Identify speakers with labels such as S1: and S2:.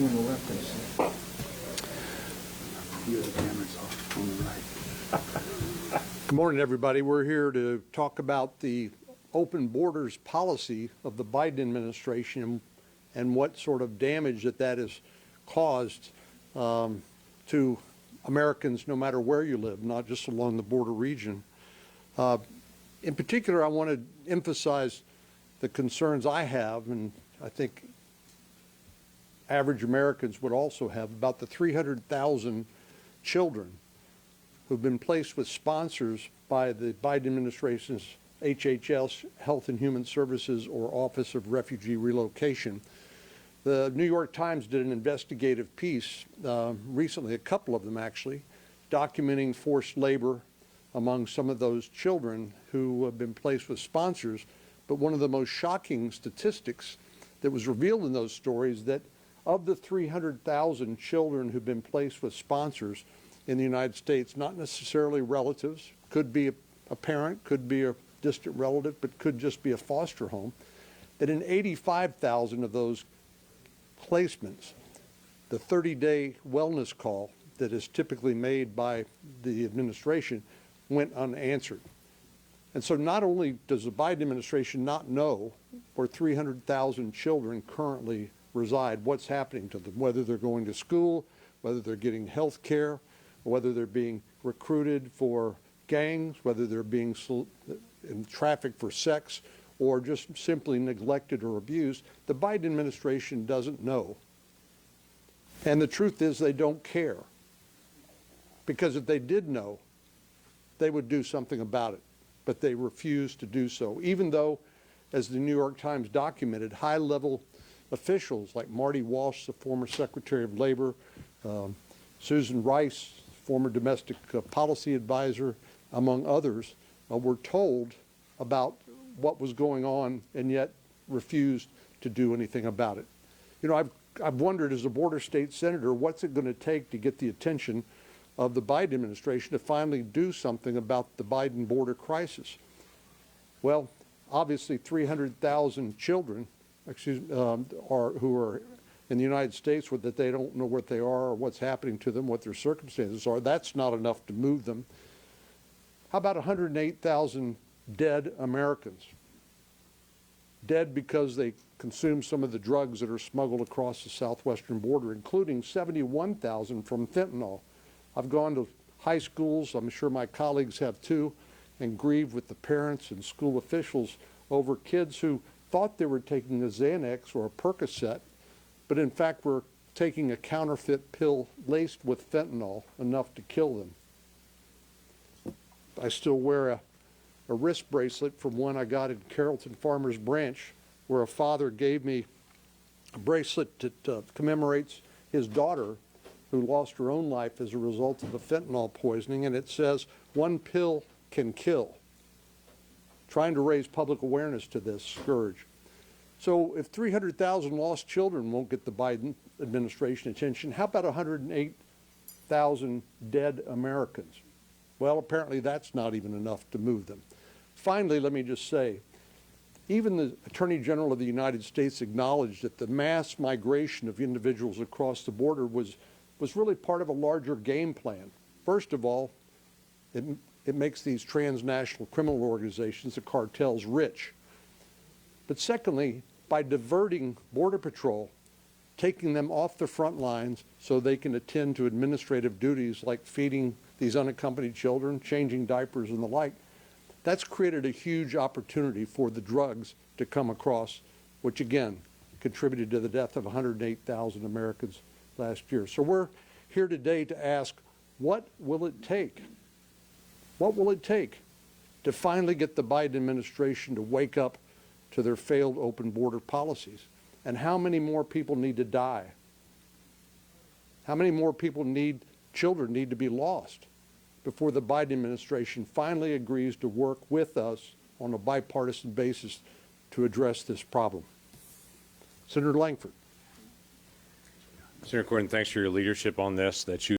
S1: two on the left, I see.
S2: Here the camera's off on the right.
S3: Good morning, everybody. We're here to talk about the open borders policy of the Biden administration and what sort of damage that has caused to Americans no matter where you live, not just along the border region. In particular, I want to emphasize the concerns I have, and I think average Americans would also have, about the 300,000 children who've been placed with sponsors by the Biden administration's HHS, Health and Human Services, or Office of Refugee Relocation. The New York Times did an investigative piece recently, a couple of them actually, documenting forced labor among some of those children who have been placed with sponsors. But one of the most shocking statistics that was revealed in those stories, that of the 300,000 children who've been placed with sponsors in the United States, not necessarily relatives, could be a parent, could be a distant relative, but could just be a foster home, that in 85,000 of those placements, the 30-day wellness call that is typically made by the administration went unanswered. And so not only does the Biden administration not know where 300,000 children currently reside, what's happening to them, whether they're going to school, whether they're getting health care, whether they're being recruited for gangs, whether they're being trafficked for sex, or just simply neglected or abused, the Biden administration doesn't know. And the truth is they don't care. Because if they did know, they would do something about it. But they refuse to do so, even though, as the New York Times documented, high-level officials like Marty Walsh, the former Secretary of Labor, Susan Rice, former domestic policy advisor, among others, were told about what was going on and yet refused to do anything about it. You know, I've wondered, as a border state senator, what's it going to take to get the attention of the Biden administration to finally do something about the Biden border crisis? Well, obviously 300,000 children who are in the United States that they don't know what they are or what's happening to them, what their circumstances are. That's not enough to move them. How about 108,000 dead Americans? Dead because they consumed some of the drugs that are smuggled across the southwestern border, including 71,000 from fentanyl. I've gone to high schools, I'm sure my colleagues have too, and grieved with the parents and school officials over kids who thought they were taking a Xanax or a Percocet, but in fact were taking a counterfeit pill laced with fentanyl, enough to kill them. I still wear a wrist bracelet from one I got in Carrollton Farmers Branch, where a father gave me a bracelet that commemorates his daughter who lost her own life as a result of the fentanyl poisoning, and it says, "One pill can kill," trying to raise public awareness to this scourge. So if 300,000 lost children won't get the Biden administration attention, how about 108,000 dead Americans? Well, apparently that's not even enough to move them. Finally, let me just say, even the Attorney General of the United States acknowledged that the mass migration of individuals across the border was really part of a larger game plan. First of all, it makes these transnational criminal organizations, the cartels, rich. But secondly, by diverting Border Patrol, taking them off the front lines so they can attend to administrative duties like feeding these unaccompanied children, changing diapers and the like, that's created a huge opportunity for the drugs to come across, which again contributed to the death of 108,000 Americans last year. So we're here today to ask, what will it take? What will it take to finally get the Biden administration to wake up to their failed open border policies? And how many more people need to die? How many more children need to be lost before the Biden administration finally agrees to work with us on a bipartisan basis to address this problem? Senator Langford.
S4: Senator Cornyn, thanks for your leadership on this, that you